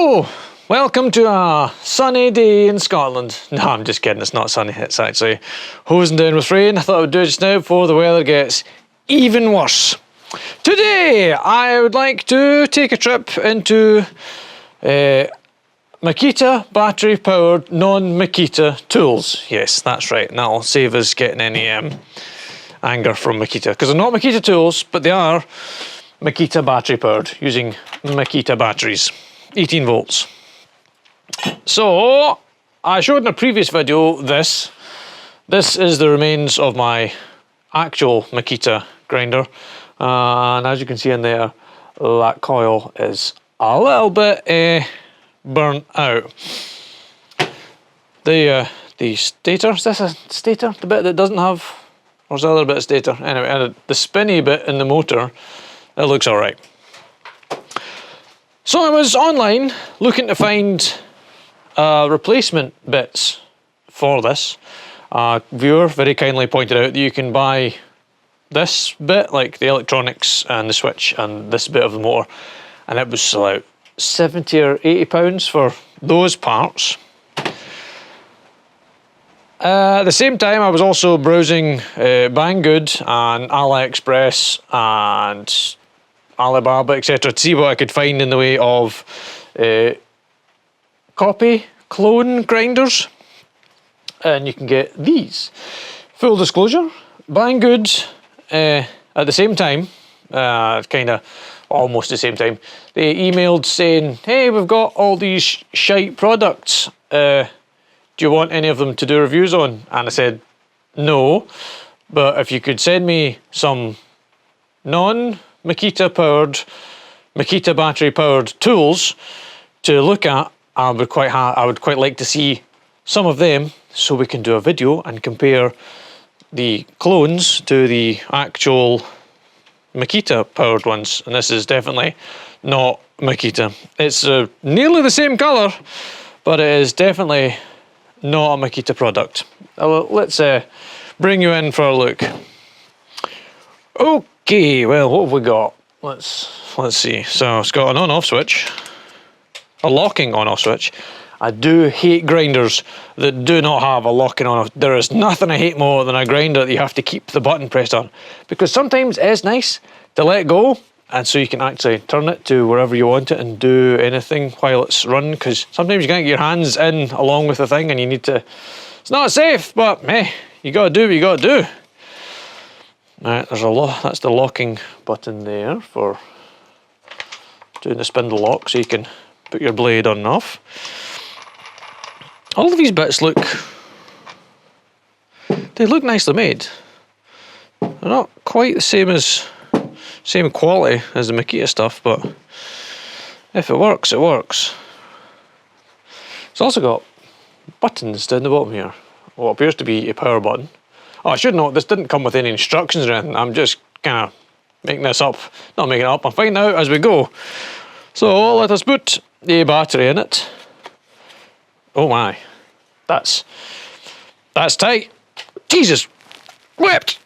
So, welcome to a sunny day in Scotland. No, I'm just kidding, it's not sunny, it's actually hosing down with rain. I thought I would do it just now before the weather gets even worse. Today, I would like to take a trip into Makita battery powered non-Makita tools. Yes, that's right, and that'll save us getting any anger from Makita, because they're not Makita tools, but they are Makita battery powered, using Makita batteries, 18 volts. So, I showed in a previous video this. This is the remains of my actual Makita grinder, and as you can see in there, that coil is a little bit burnt out. The stator, is this a stator? The bit that doesn't have, or is the other bit of stator? Anyway, the spinny bit in the motor, it looks alright. So I was online looking to find replacement bits for this. A viewer very kindly pointed out that you can buy this bit, like the electronics and the switch and this bit of the motor, and it was about 70 or 80 pounds for those parts. At the same time, I was also browsing Banggood and AliExpress and Alibaba, etc., to see what I could find in the way of clone grinders, and you can get these. Full disclosure, Banggood at the same time, kind of almost the same time, they emailed saying, hey, we've got all these shite products, do you want any of them to do reviews on? And I said no, but if you could send me some non-Makita powered, Makita battery powered tools to look at, I would quite like to see some of them, so we can do a video and compare the clones to the actual Makita powered ones. And this is definitely not Makita. It's nearly the same colour, but it is definitely not a Makita product. Let's bring you in for a look. Okay, well, what have we got? Let's see. So it's got an on-off switch, a locking on-off switch. I do hate grinders that do not have a locking on-off. There is nothing I hate more than a grinder that you have to keep the button pressed on, because sometimes it is nice to let go, and so you can actually turn it to wherever you want it and do anything while it's run, because sometimes you can't get your hands in along with the thing and you need to, it's not safe, but hey, you gotta do what you gotta do. Right, that's the locking button there for doing the spindle lock, so you can put your blade on and off. All of these bits look nicely made. They're not quite the same quality as the Makita stuff, but if it works, it works. It's also got buttons down the bottom here. What appears to be a power button. Oh, I should note, this didn't come with any instructions or anything. I'm just kind of making this up. Not making it up, I'll find out as we go. So let us put the battery in it. Oh my, that's tight. Jesus, whipped.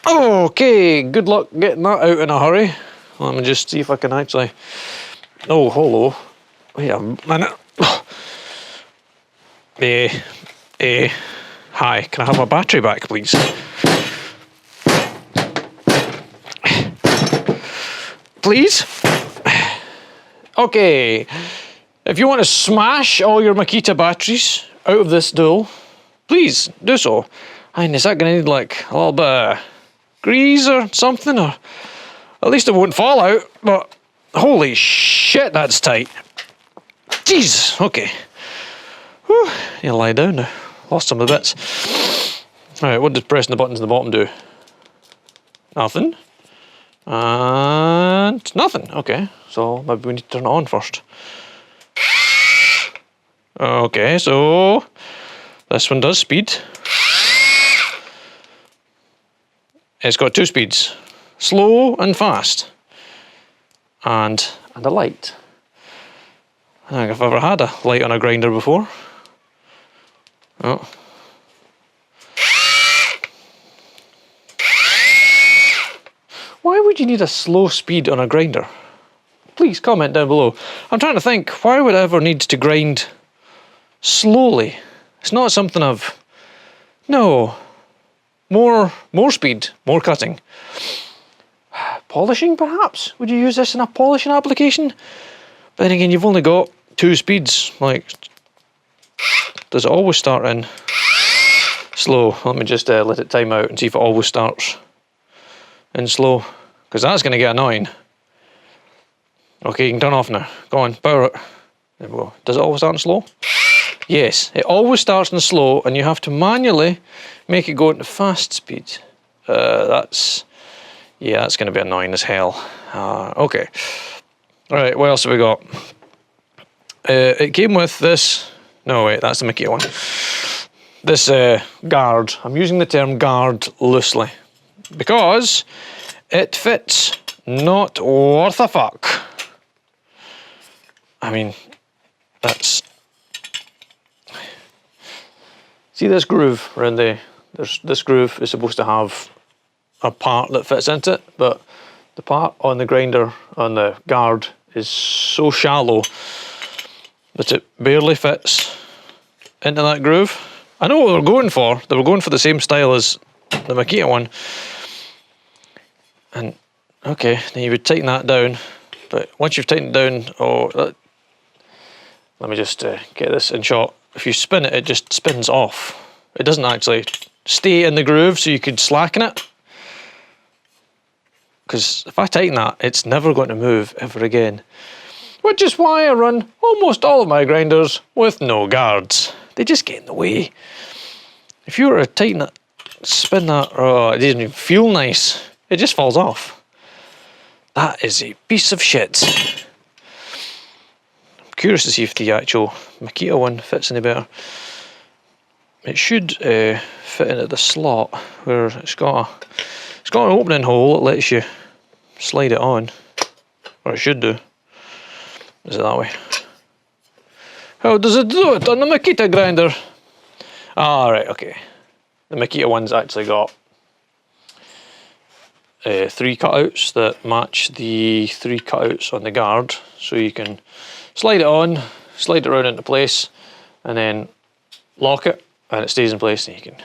Okay, good luck getting that out in a hurry. Let me just see if I can actually, oh, hello. Wait a minute. Hi, can I have my battery back, please? Please? Okay, if you want to smash all your Makita batteries out of this duel, please do so. And is that going to need like a little bit of grease or something? Or at least it won't fall out, but holy shit, that's tight. Jesus, okay. Whew, you lie down now. Lost some of the bits. Alright, what does pressing the buttons in the bottom do? Nothing. And nothing. Okay, so maybe we need to turn it on first. Okay, so this one does speed. It's got two speeds, slow and fast, and a light. I don't think I've ever had a light on a grinder before. Oh. Why would you need a slow speed on a grinder? Please comment down below. I'm trying to think, why would I ever need to grind slowly? It's not something I've... No. More speed, more cutting. Polishing, perhaps? Would you use this in a polishing application? But then again, you've only got 2 speeds. Like, does it always start in slow? Let me just let it time out and see if it always starts in slow. Because that's going to get annoying. Okay, you can turn off now. Go on, power it. There we go. Does it always start in slow? Yes, it always starts in slow, and you have to manually make it go into fast speed. That's going to be annoying as hell. Okay. Alright, what else have we got? It came with this... No, wait, that's the Makita one. This guard. I'm using the term guard loosely. Because it fits not worth a fuck. I mean, that's... See this groove around this groove is supposed to have a part that fits into it, but the part on the grinder, on the guard, is so shallow that it barely fits into that groove. I know what they were going for. They were going for the same style as the Makita one. And, okay, then you would tighten that down, but once you've tightened it down, let me just get this in shot. If you spin it, it just spins off. It doesn't actually stay in the groove, so you could slacken it. Because if I tighten that, it's never going to move ever again. Which is why I run almost all of my grinders with no guards. They just get in the way. If you were to tighten it, spin that, oh, it doesn't even feel nice. It just falls off. That is a piece of shit. I'm curious to see if the actual Makita one fits any better. It should fit into the slot where it's got an opening hole that lets you slide it on, or it should do. Is it that way? How does it do it on the Makita grinder? Ah, right, okay. The Makita one's actually got 3 cutouts that match the 3 cutouts on the guard, so you can slide it on, slide it around into place, and then lock it, and it stays in place, and you can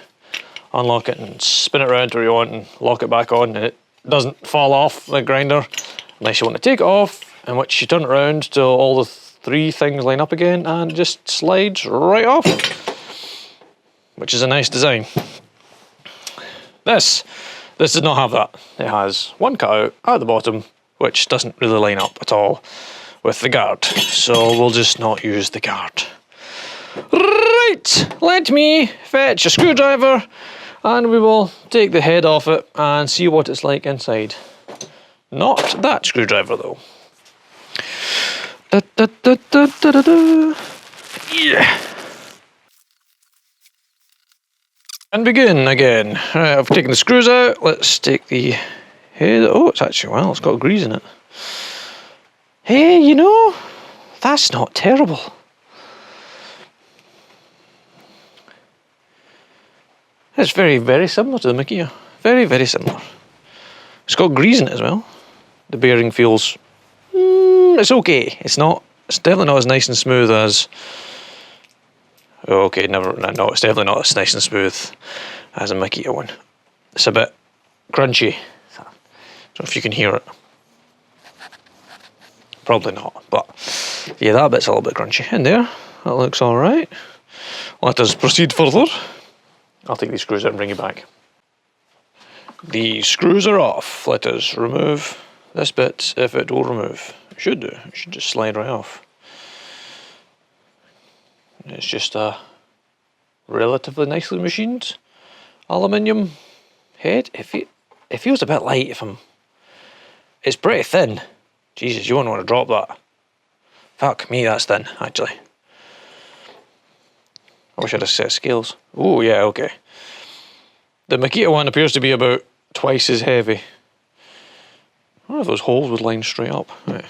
unlock it and spin it around to where you want and lock it back on, and it doesn't fall off the grinder unless you want to take it off, in which you turn it around till all the 3 things line up again and it just slides right off, which is a nice design. This does not have that. It has 1 cutout at the bottom, which doesn't really line up at all with the guard, so we'll just not use the guard. Right, let me fetch a screwdriver and we will take the head off it and see what it's like inside. Not that screwdriver though. Da, da, da, da, da, da, da. Yeah. And begin again. Right, I've taken the screws out. Let's take the head. Oh, it's actually, well, it's got grease in it. Hey, you know, that's not terrible. It's very, very similar to the Makita. Very, very similar. It's got grease in it as well. The bearing feels... it's okay. It's definitely not as nice and smooth as... Oh, okay, no, it's definitely not as nice and smooth as a Makita one. It's a bit crunchy. I don't know if you can hear it. Probably not, but yeah, that bit's a little bit crunchy. In there, that looks alright. Let us proceed further. I'll take these screws out and bring you back. The screws are off. Let us remove this bit, if it will remove. It should do. It should just slide right off. It's just a relatively nicely machined aluminium head. It feels a bit light it's pretty thin. Jesus, you wouldn't want to drop that. Fuck me, that's thin, actually. I wish I had a set of scales. Oh, yeah, okay. The Makita one appears to be about twice as heavy. I wonder if those holes would line straight up. Right.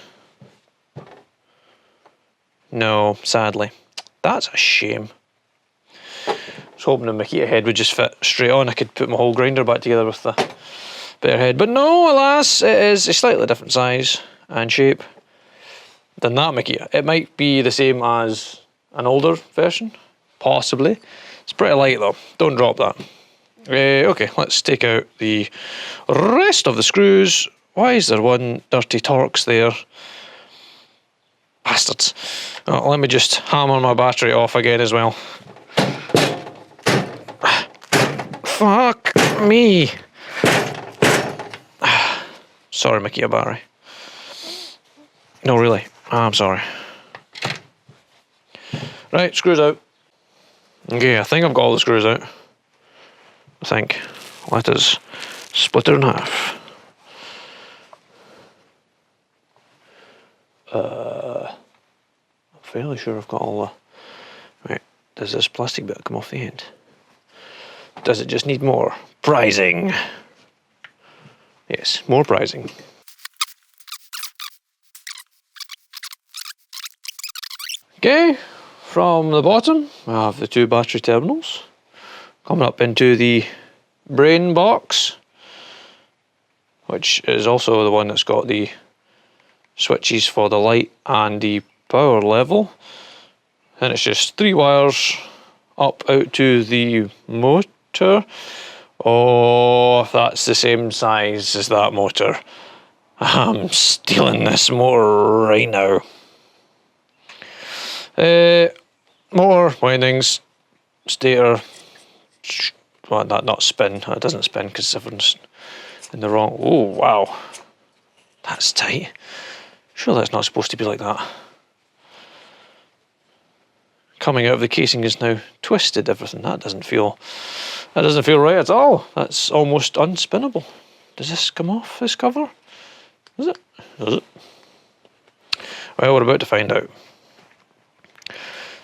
No, sadly. That's a shame. I was hoping the Makita head would just fit straight on. I could put my whole grinder back together with the better head. But no, alas, it is a slightly different size and shape. than that Makita. It might be the same as an older version, possibly. It's pretty light though, don't drop that. Okay, let's take out the rest of the screws. Why is there one dirty Torx there? Bastards. Oh, let me just hammer my battery off again as well. Fuck me. Sorry, Makita battery. No, really. I'm sorry. Right, screws out. Okay, I think I've got all the screws out. I think. Let us split it in half. I'm fairly sure I've got all the... Right, does this plastic bit come off the end? Does it just need more prizing? Yes, more prizing. Okay, from the bottom I have the two battery terminals coming up into the brain box, which is also the one that's got the switches for the light and the power level. And it's just 3 wires up out to the motor. Oh, if that's the same size as that motor, I'm stealing this motor right now. Motor, windings, stator. Well, not spin. It doesn't spin because everyone's in the wrong. Oh, wow. That's tight. Surely that's not supposed to be like that. Coming out of the casing is now twisted everything. That doesn't feel right at all. That's almost unspinnable. Does this come off this cover? Does it? Does it? Well, we're about to find out.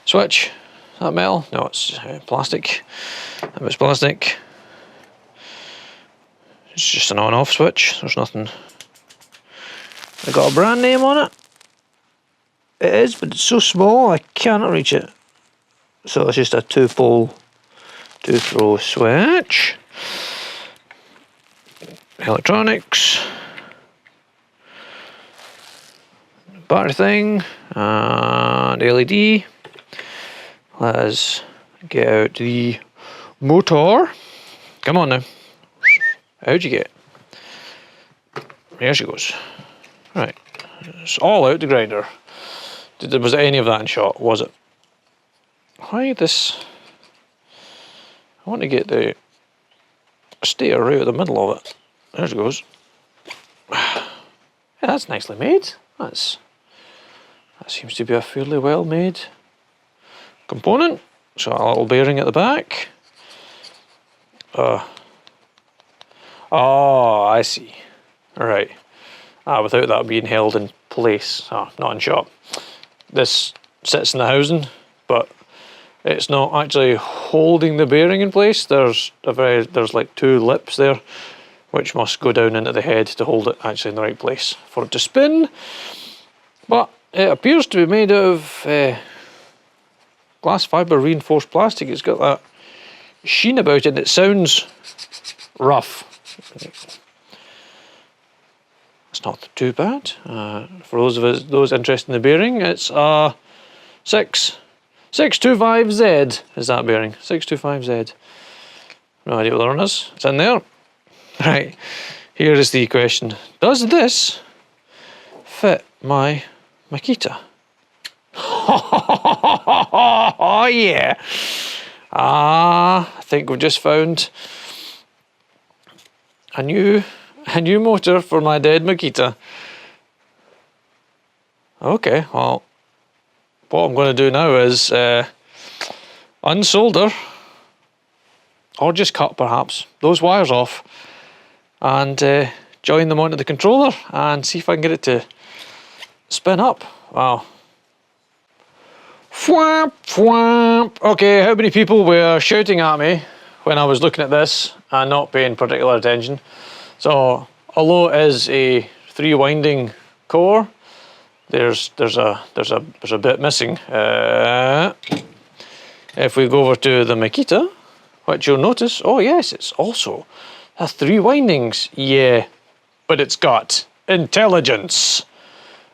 Switch. Is that metal? No, it's plastic. That was plastic. It's just an on-off switch. There's nothing. I got a brand name on it. It is, but it's so small I cannot reach it. So it's just a 2-pole, 2-throw switch. Electronics. Battery thing. And LED. Let us get out the motor. Come on now. How'd you get it? Here she goes. Right. It's all out the grinder. Was any of that in shot? Was it? Why this? I want to get the stator right at the middle of it. There it goes. Yeah, that's nicely made. That seems to be a fairly well made component. So a little bearing at the back. Oh, I see. Right. Without that being held in place. Not in shot. This sits in the housing, but it's not actually holding the bearing in place. There's like 2 lips there, which must go down into the head to hold it actually in the right place for it to spin. But it appears to be made out of glass fibre reinforced plastic. It's got that sheen about it and it sounds rough. It's not too bad. For those interested in the bearing, it's a 625Z is that bearing. 625Z. No idea what the run is. It's in there. Right. Here is the question. Does this fit my Makita? Oh yeah. I think we've just found a new motor for my dead Makita. Okay, well, what I'm going to do now is unsolder, or just cut perhaps, those wires off and join them onto the controller and see if I can get it to spin up. Wow. Fwamp, fwamp. Okay, how many people were shouting at me when I was looking at this and not paying particular attention? So, although it is a 3-winding core, there's a bit missing. If we go over to the Makita, which you'll notice, oh yes, it's also has 3 windings. Yeah, but it's got intelligence.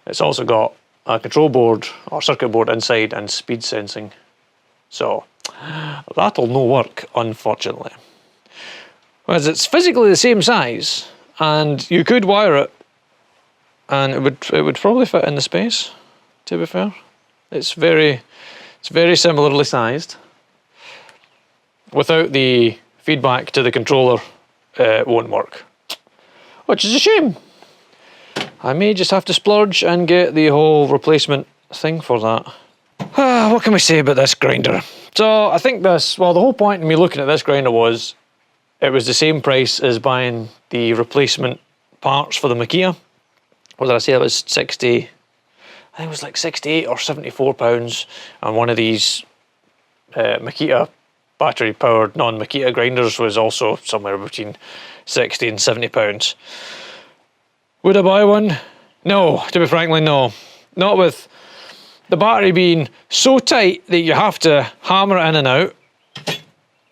It's also got a control board or circuit board inside and speed sensing. So that'll no work, unfortunately. Whereas it's physically the same size, and you could wire it, and it would probably fit in the space. To be fair, it's very similarly sized. Without the feedback to the controller, it won't work, which is a shame. I may just have to splurge and get the whole replacement thing for that. What can we say about this grinder? So I think the whole point of me looking at this grinder was it was the same price as buying the replacement parts for the Makita. What did I say? It was 60, I think it was like 68 or 74 pounds, and one of these Makita battery powered non-Makita grinders was also somewhere between 60 and 70 pounds. Would I buy one? No, to be frankly, no. Not with the battery being so tight that you have to hammer it in and out.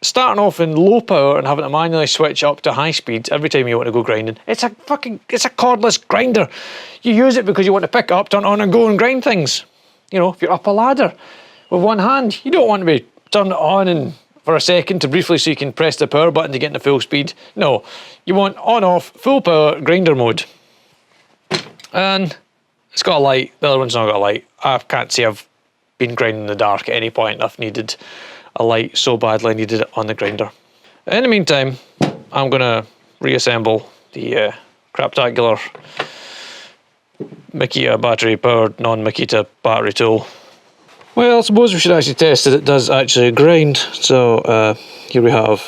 Starting off in low power and having to manually switch up to high speed every time you want to go grinding. It's a cordless grinder. You use it because you want to pick it up, turn it on and go and grind things. You know, if you're up a ladder with one hand, you don't want to be turning it on and for a second to briefly so you can press the power button to get into full speed. No, you want on off full power grinder mode. And it's got a light, the other one's not got a light. I can't say I've been grinding in the dark at any point. I've needed a light so badly I needed it on the grinder. In the meantime, I'm gonna reassemble the craptacular Makita battery powered non-Makita battery tool. Well, I suppose we should actually test that it does actually grind. So here we have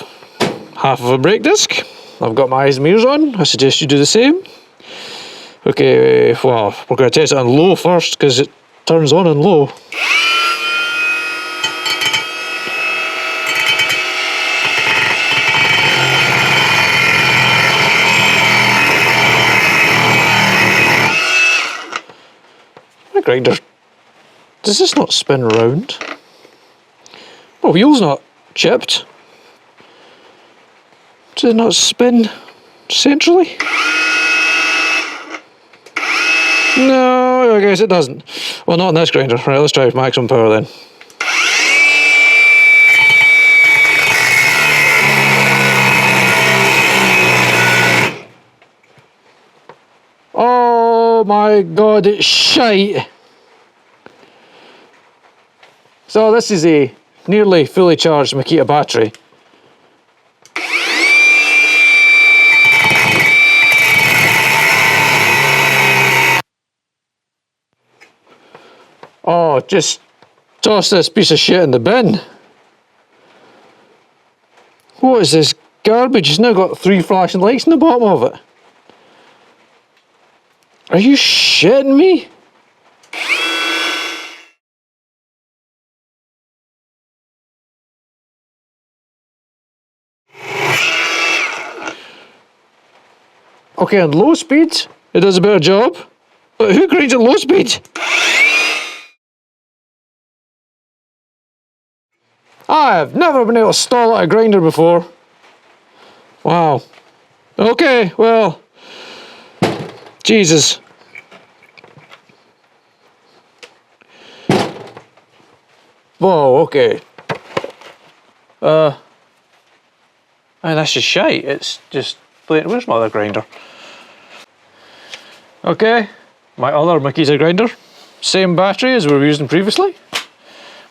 half of a brake disc. I've got my eyes and mirrors on. I suggest you do the same. Okay, well, we're going to test it on low first because it turns on low. My grinder, does this not spin round? My wheel's not chipped. Does it not spin centrally? No, I guess it doesn't. Well, not on this grinder. Right, let's try maximum power then. Oh my god, it's shite. So this is a nearly fully charged Makita battery. Oh, just toss this piece of shit in the bin. What is this garbage? It's now got 3 flashing lights in the bottom of it. Are you shitting me? Okay, on low speed, it does a better job. But who grinds at low speed? I've never been able to stall out a grinder before. Wow. Okay, well. Jesus. Whoa, okay. That's just shite. It's just plain. Where's my other grinder? Okay, my other Makita grinder. Same battery as we were using previously.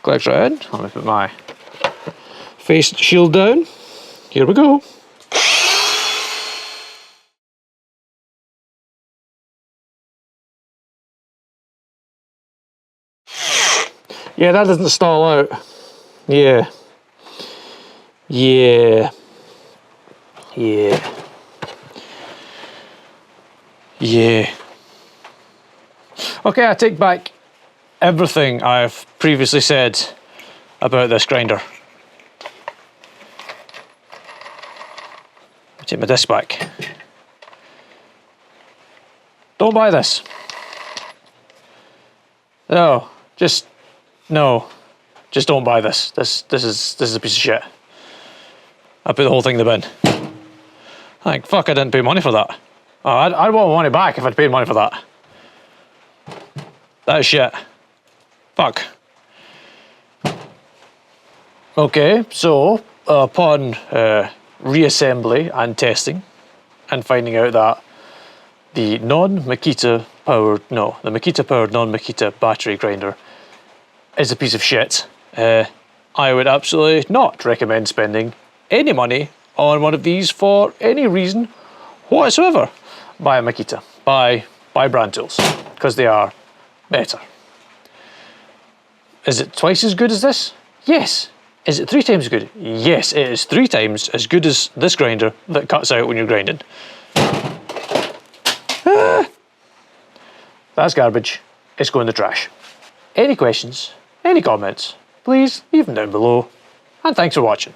Collects right in. Let me put my face shield down. Here we go. Yeah, that doesn't stall out. Yeah. Yeah. Yeah. Yeah. Okay, I take back everything I've previously said about this grinder. Take my disc back. Don't buy this. No, just no. Just don't buy this. This is a piece of shit. I put the whole thing in the bin. Like fuck, I didn't pay money for that. Oh, I'd want my money back if I'd paid money for that. That's shit. Fuck. Okay, so upon reassembly and testing, and finding out that the Makita powered non-Makita battery grinder is a piece of shit, I would absolutely not recommend spending any money on one of these for any reason whatsoever. Buy a Makita. Buy brand tools, because they are better. Is it twice as good as this? Yes. Is it 3 times as good? Yes, it is 3 times as good as this grinder that cuts out when you're grinding. That's garbage. It's going in the trash. Any questions, any comments, please leave them down below. And thanks for watching.